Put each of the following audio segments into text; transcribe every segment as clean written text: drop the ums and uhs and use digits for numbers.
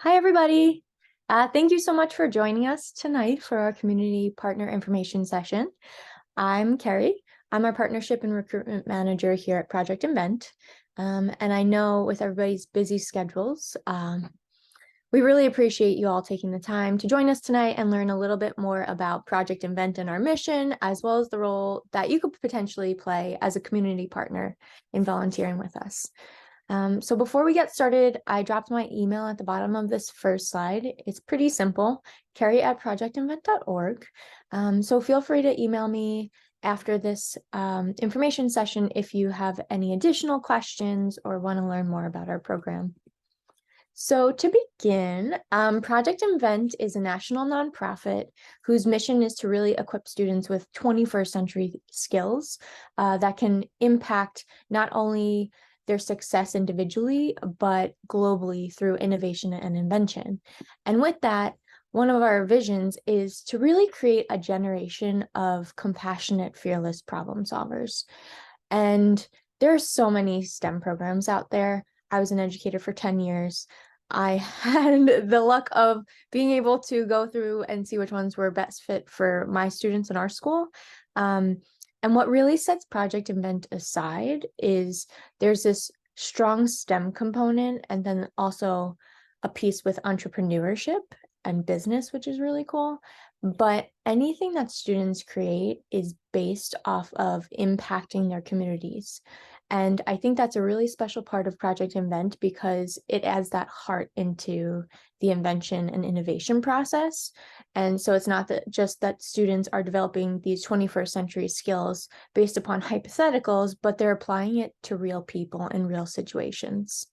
Hi, everybody. Thank you so much for joining us tonight for our community partner information session. I'm Carrie. I'm our partnership and recruitment manager here at Project Invent. And I know with everybody's busy schedules, we really appreciate you all taking the time to join us tonight and learn a little bit more about Project Invent and our mission, as well as the role that you could potentially play as a community partner in volunteering with us. So before we get started, I dropped my email at the bottom of this first slide. It's pretty simple, carrie@projectinvent.org. So feel free to email me after this information session if you have any additional questions or want to learn more about our program. So to begin, Project Invent is a national nonprofit whose mission is to really equip students with 21st century skills that can impact not only their success individually, but globally through innovation and invention. And with that, one of our visions is to really create a generation of compassionate, fearless problem solvers. And there are so many STEM programs out there. I was an educator for 10 years. I had the luck of being able to go through and see which ones were best fit for my students in our school. And what really sets Project Invent aside is there's this strong STEM component and then also a piece with entrepreneurship and business, which is really cool. But anything that students create is based off of impacting their communities. And I think that's a really special part of Project Invent because it adds that heart into the invention and innovation process. And so it's not that just that students are developing these 21st century skills based upon hypotheticals, but they're applying it to real people in real situations.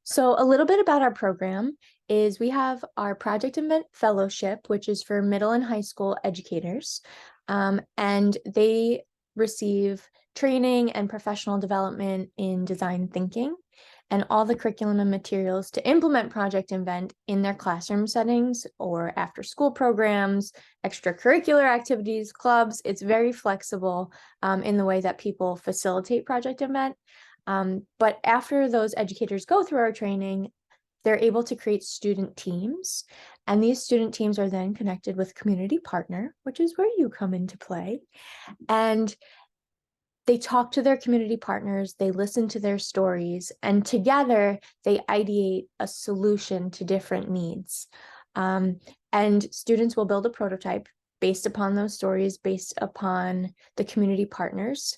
So a little bit about our program is we have our Project Invent Fellowship, which is for middle and high school educators. And they receive training and professional development in design thinking and all the curriculum and materials to implement Project Invent in their classroom settings or after school programs, extracurricular activities, clubs. It's very flexible in the way that people facilitate Project Invent. But after those educators go through our training, they're able to create student teams. And these student teams are then connected with community partner, which is where you come into play. And they talk to their community partners, they listen to their stories, and together they ideate a solution to different needs. And students will build a prototype based upon those stories, based upon the community partners.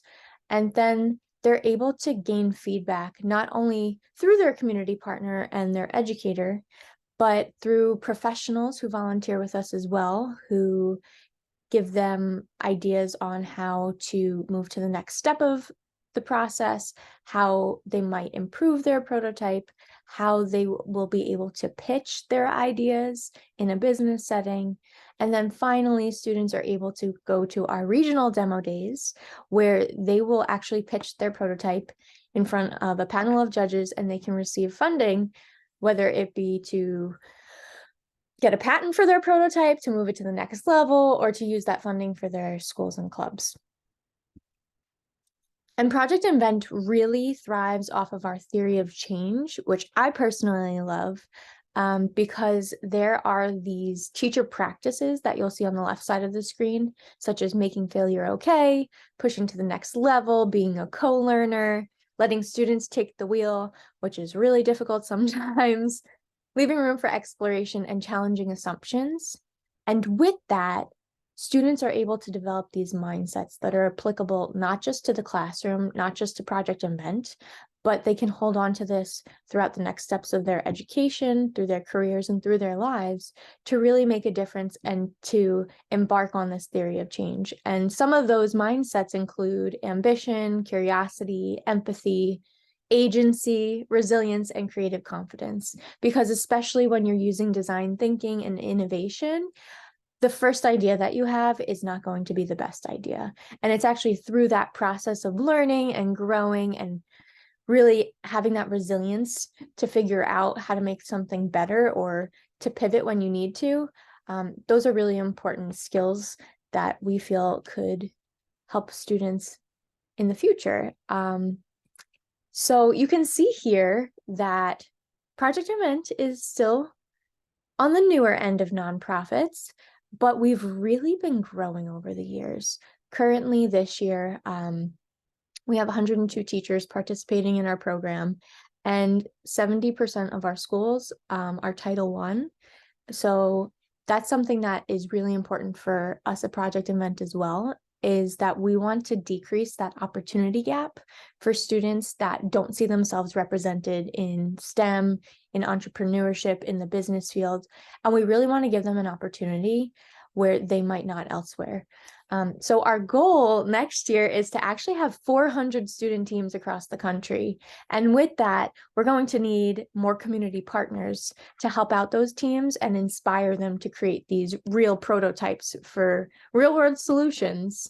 And then they're able to gain feedback, not only through their community partner and their educator, but through professionals who volunteer with us as well, who give them ideas on how to move to the next step of the process, how they might improve their prototype, how they will be able to pitch their ideas in a business setting. And then finally, students are able to go to our regional demo days where they will actually pitch their prototype in front of a panel of judges and they can receive funding, whether it be to get a patent for their prototype, to move it to the next level, or to use that funding for their schools and clubs. And Project Invent really thrives off of our theory of change, which I personally love, because there are these teacher practices that you'll see on the left side of the screen, such as making failure okay, pushing to the next level, being a co-learner, letting students take the wheel, which is really difficult sometimes, leaving room for exploration and challenging assumptions. And with that, students are able to develop these mindsets that are applicable not just to the classroom, not just to Project Invent, but they can hold on to this throughout the next steps of their education, through their careers, and through their lives to really make a difference and to embark on this theory of change. And some of those mindsets include ambition, curiosity, empathy, agency, resilience, and creative confidence. Because especially when you're using design thinking and innovation, the first idea that you have is not going to be the best idea. And it's actually through that process of learning and growing and really having that resilience to figure out how to make something better or to pivot when you need to. Those are really important skills that we feel could help students in the future. So you can see here that Project Invent is still on the newer end of nonprofits, but we've really been growing over the years. Currently, this year, we have 102 teachers participating in our program, and 70% of our schools are Title I. So that's something that is really important for us at Project Invent as well, is that we want to decrease that opportunity gap for students that don't see themselves represented in STEM, in entrepreneurship, in the business field. And we really want to give them an opportunity where they might not elsewhere. So our goal next year is to actually have 400 student teams across the country. And with that, we're going to need more community partners to help out those teams and inspire them to create these real prototypes for real world solutions.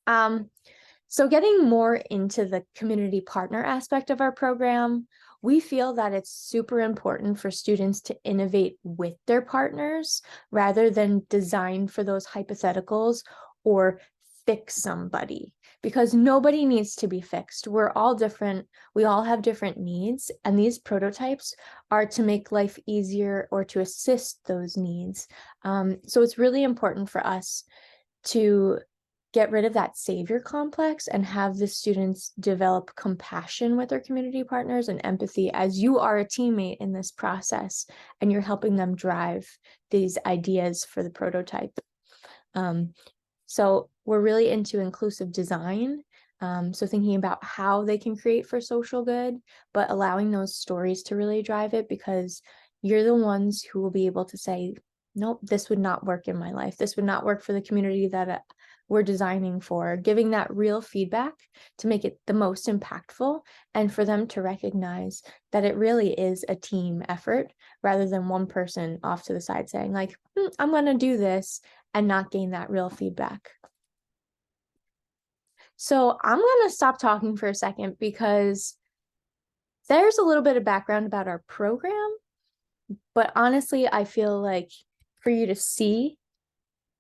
So getting more into the community partner aspect of our program, we feel that it's super important for students to innovate with their partners rather than design for those hypotheticals or fix somebody, because nobody needs to be fixed. We're all different. We all have different needs, and these prototypes are to make life easier or to assist those needs. So it's really important for us to get rid of that savior complex and have the students develop compassion with their community partners and empathy as you are a teammate in this process and you're helping them drive these ideas for the prototype. So we're really into inclusive design. So thinking about how they can create for social good, but allowing those stories to really drive it, because you're the ones who will be able to say, nope, this would not work in my life. This would not work for the community that we're designing for, giving that real feedback to make it the most impactful and for them to recognize that it really is a team effort rather than one person off to the side saying like, I'm going to do this and not gain that real feedback. So I'm going to stop talking for a second because there's a little bit of background about our program, but honestly, I feel like for you to see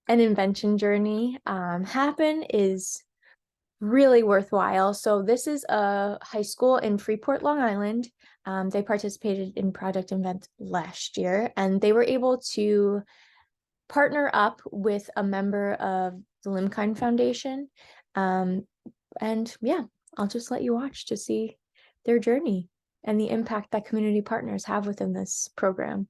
an invention journey happen is really worthwhile. So this is a high school in Freeport, Long Island. They participated in Project Invent last year, and they were able to partner up with a member of the Limkine Foundation. And yeah, I'll just let you watch to see their journey and the impact that community partners have within this program.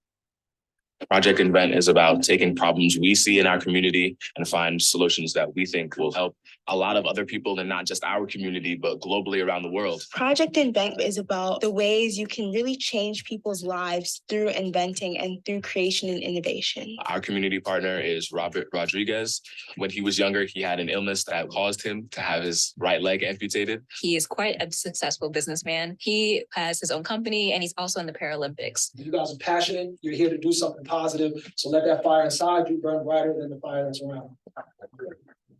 Project Invent is about taking problems we see in our community and find solutions that we think will help a lot of other people, and not just our community, but globally around the world. Project Invent is about the ways you can really change people's lives through inventing and through creation and innovation. Our community partner is Robert Rodriguez. When he was younger, he had an illness that caused him to have his right leg amputated. He is quite a successful businessman. He has his own company and he's also in the Paralympics. You guys are passionate. You're here to do something positive. So let that fire inside you burn brighter than the fire that's around.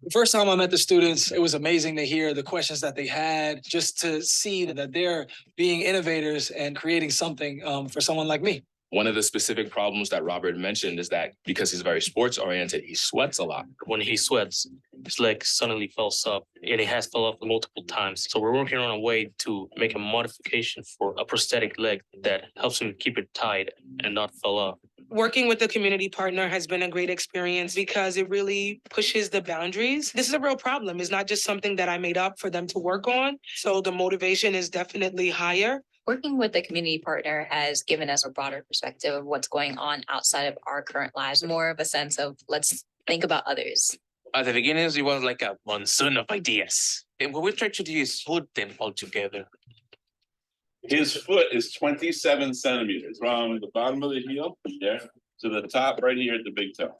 The first time I met the students, it was amazing to hear the questions that they had, just to see that they're being innovators and creating something for someone like me. One of the specific problems that Robert mentioned is that because he's very sports oriented, he sweats a lot. When he sweats, his leg suddenly fills up, and it has filled up multiple times. So we're working on a way to make a modification for a prosthetic leg that helps him keep it tight and not fill up. Working with a community partner has been a great experience because it really pushes the boundaries. This is a real problem. It's not just something that I made up for them to work on. So the motivation is definitely higher. Working with a community partner has given us a broader perspective of what's going on outside of our current lives, more of a sense of let's think about others. At the beginning, it was like a monsoon of ideas. And what we try to do is put them all together. His foot is 27 centimeters from the bottom of the heel there to the top right here at the big toe.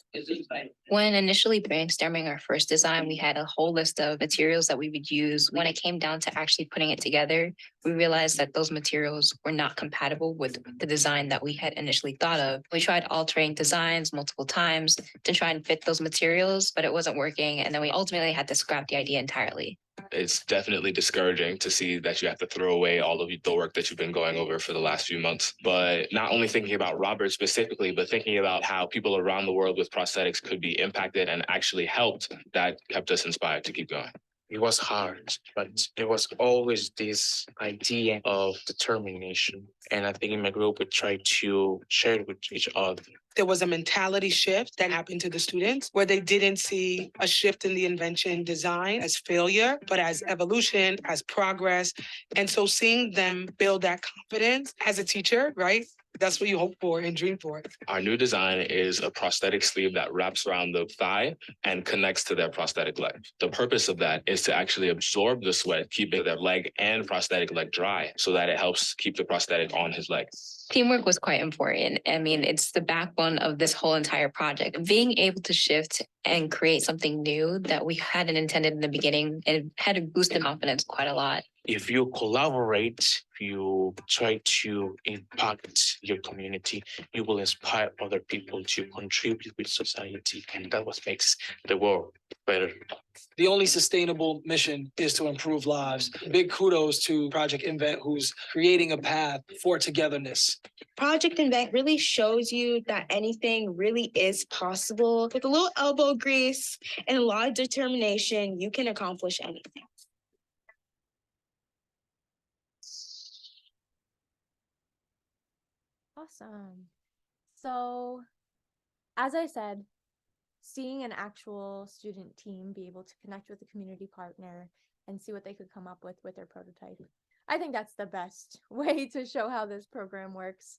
When initially brainstorming our first design, we had a whole list of materials that we would use. When it came down to actually putting it together, we realized that those materials were not compatible with the design that we had initially thought of. We tried altering designs multiple times to try and fit those materials, but it wasn't working. And then we ultimately had to scrap the idea entirely. It's definitely discouraging to see that you have to throw away all of the work that you've been going over for the last few months. But not only thinking about Robert specifically, but thinking about how people around the world with prosthetics could be impacted and actually helped, that kept us inspired to keep going. It was hard, but there was always this idea of determination. And I think in my group, we tried to share it with each other. There was a mentality shift that happened to the students where they didn't see a shift in the invention design as failure, but as evolution, as progress. And so seeing them build that confidence as a teacher, right? That's what you hope for and dream for. Our new design is a prosthetic sleeve that wraps around the thigh and connects to their prosthetic leg. The purpose of that is to actually absorb the sweat, keeping their leg and prosthetic leg dry so that it helps keep the prosthetic on his leg. Teamwork was quite important. I mean, it's the backbone of this whole entire project. Being able to shift and create something new that we hadn't intended in the beginning, it had to boost the confidence quite a lot. If you collaborate, if you try to impact your community, you will inspire other people to contribute with society. And that what makes the world better. The only sustainable mission is to improve lives. Big kudos to Project Invent, who's creating a path for togetherness. Project Invent really shows you that anything really is possible. With a little elbow grease and a lot of determination, you can accomplish anything. Awesome. So, as I said, seeing an actual student team be able to connect with a community partner and see what they could come up with their prototype, I think that's the best way to show how this program works.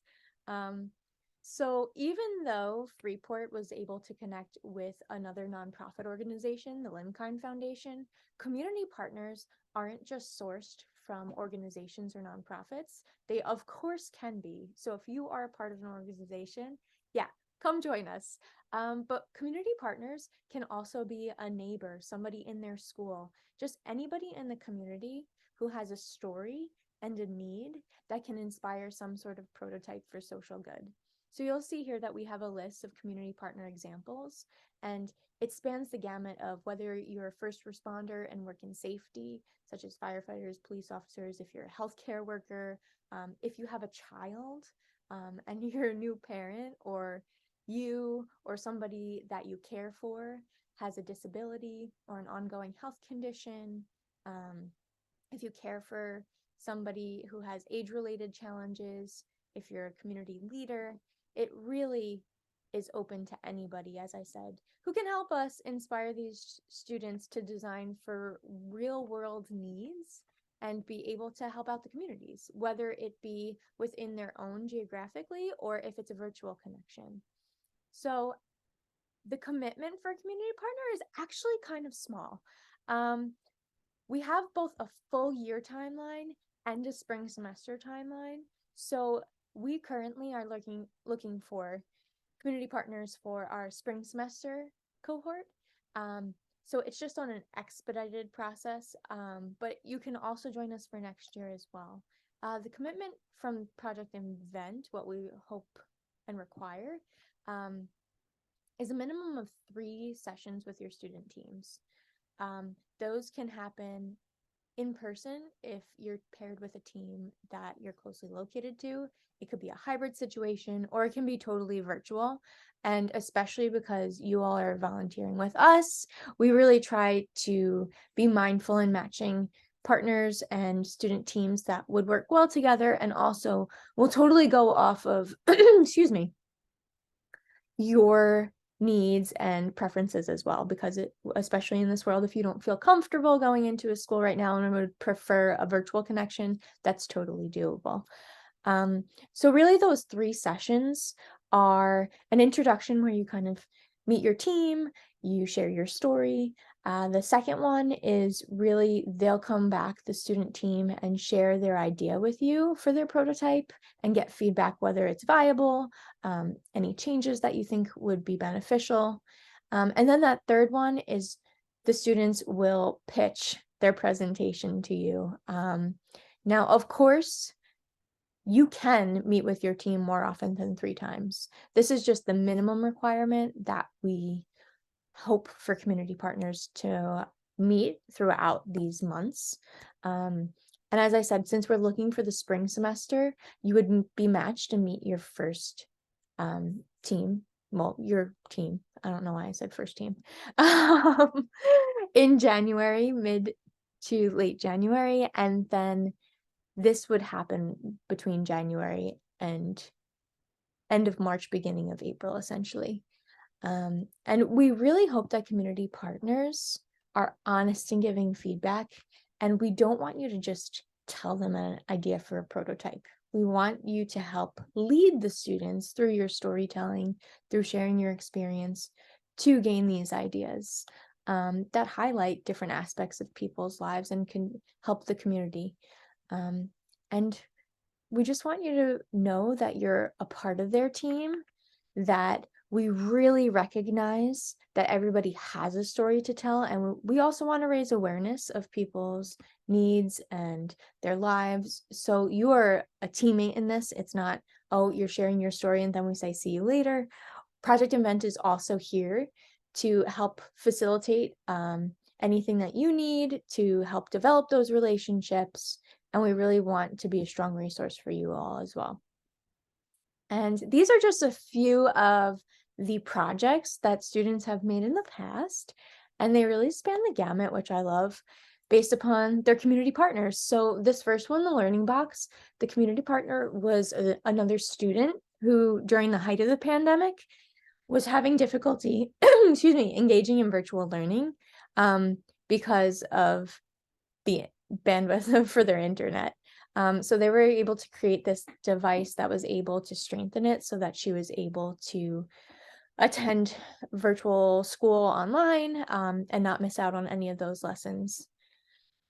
So even though Freeport was able to connect with another nonprofit organization, the Limekine Foundation, community partners aren't just sourced from organizations or nonprofits. They of course can be. So if you are a part of an organization, yeah, come join us. But community partners can also be a neighbor, somebody in their school, just anybody in the community who has a story and a need that can inspire some sort of prototype for social good. So you'll see here that we have a list of community partner examples, and it spans the gamut of whether you're a first responder and work in safety, such as firefighters, police officers, if you're a healthcare worker, if you have a child and you're a new parent, or you or somebody that you care for has a disability or an ongoing health condition, if you care for somebody who has age-related challenges, if you're a community leader, it really is open to anybody, as I said, who can help us inspire these students to design for real-world needs and be able to help out the communities, whether it be within their own geographically or if it's a virtual connection. So the commitment for a community partner is actually kind of small. We have both a full year timeline and a spring semester timeline. So we currently are looking for community partners for our spring semester cohort. So it's just on an expedited process, but you can also join us for next year as well. The commitment from Project Invent, what we hope and require, is a minimum of 3 sessions with your student teams. Those can happen in person if you're paired with a team that you're closely located to. It could be a hybrid situation, or it can be totally virtual. And especially because you all are volunteering with us, we really try to be mindful in matching partners and student teams that would work well together, and also will totally go off of, excuse me, your needs and preferences as well, because especially in this world, if you don't feel comfortable going into a school right now and would prefer a virtual connection, that's totally doable. So really those 3 sessions are an introduction where you kind of meet your team, you share your story. The second one is really they'll come back, the student team, and share their idea with you for their prototype and get feedback whether it's viable, any changes that you think would be beneficial. And then that third one is the students will pitch their presentation to you. Now, of course, you can meet with your team more often than 3 times. This is just the minimum requirement that we hope for community partners to meet throughout these months. And as I said, since we're looking for the spring semester, you would be matched to meet your first team. Well, your team. I don't know why I said first team. In January, to late January, and then this would happen between January and end of March, beginning of April, essentially. And we really hope that community partners are honest in giving feedback, and we don't want you to just tell them an idea for a prototype. We want you to help lead the students through your storytelling, through sharing your experience, to gain these ideas that highlight different aspects of people's lives and can help the community. And we just want you to know that you're a part of their team, that we really recognize that everybody has a story to tell, and we also want to raise awareness of people's needs and their lives. So you are a teammate in this. It's not, oh, you're sharing your story and then we say, see you later. Project Invent is also here to help facilitate anything that you need to help develop those relationships. And we really want to be a strong resource for you all as well. And these are just a few of the projects that students have made in the past, and they really span the gamut, which I love, based upon their community partners. So this first one, the Learning Box, the community partner was another student who, during the height of the pandemic, was having difficulty, excuse me, engaging in virtual learning because of the bandwidth for their internet. So they were able to create this device that was able to strengthen it so that she was able to attend virtual school online and not miss out on any of those lessons.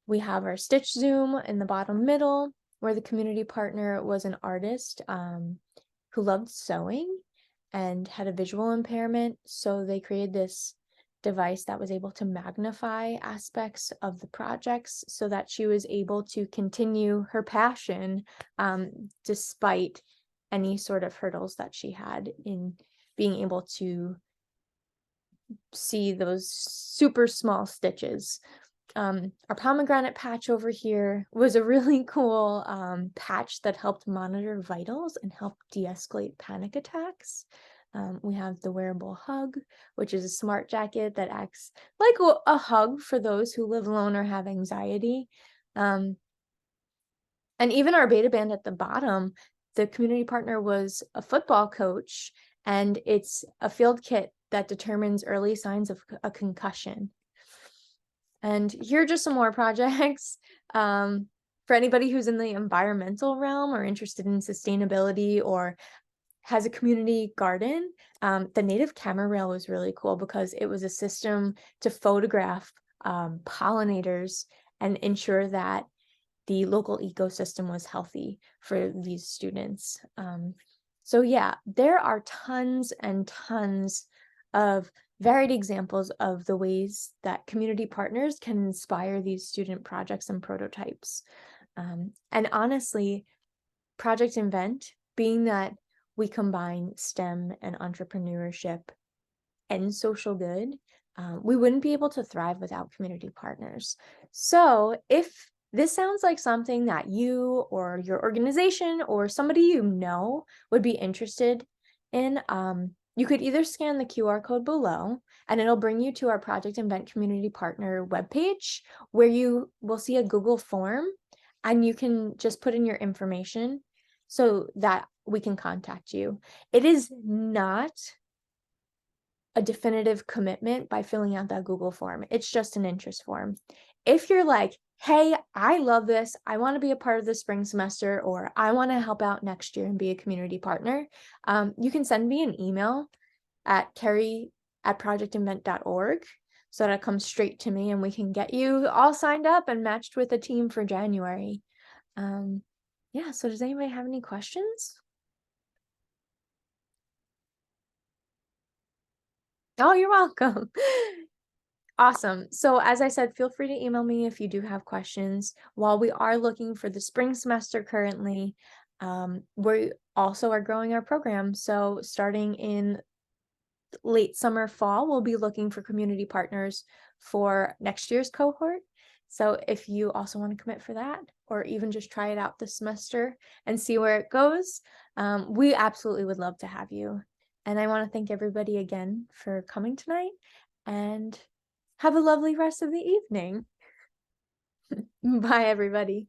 We have our Stitch Zoom in the bottom middle, where the community partner was an artist who loved sewing and had a visual impairment. So they created this device that was able to magnify aspects of the projects so that she was able to continue her passion despite any sort of hurdles that she had in being able to see those super small stitches. Our pomegranate patch over here was a really cool patch that helped monitor vitals and help de-escalate panic attacks. We have the wearable hug, which is a smart jacket that acts like a hug for those who live alone or have anxiety. And even our beta band at the bottom, the community partner was a football coach, and it's a field kit that determines early signs of a concussion. And here are just some more projects. For anybody who's in the environmental realm or interested in sustainability or has a community garden, the native camera rail was really cool because it was a system to photograph pollinators and ensure that the local ecosystem was healthy for these students. So yeah, there are tons and tons of varied examples of the ways that community partners can inspire these student projects and prototypes. And honestly, Project Invent, being that we combine STEM and entrepreneurship and social good, we wouldn't be able to thrive without community partners. So if this sounds like something that you or your organization or somebody you know would be interested in, you could either scan the QR code below and it'll bring you to our Project Invent community partner webpage where you will see a Google form and you can just put in your information so that we can contact you. It is not a definitive commitment by filling out that Google form. It's just an interest form. If you're like, hey, I love this, I want to be a part of the spring semester, or I want to help out next year and be a community partner, you can send me an email at carrie@projectinvent.org so that it comes straight to me and we can get you all signed up and matched with a team for January. Yeah, so does anybody have any questions? Oh, you're welcome. Awesome. So as I said, feel free to email me if you do have questions. While we are looking for the spring semester currently, we also are growing our program. So starting in late summer, fall, we'll be looking for community partners for next year's cohort. So if you also want to commit for that, or even just try it out this semester and see where it goes, we absolutely would love to have you. And I want to thank everybody again for coming tonight, and have a lovely rest of the evening. Bye, everybody.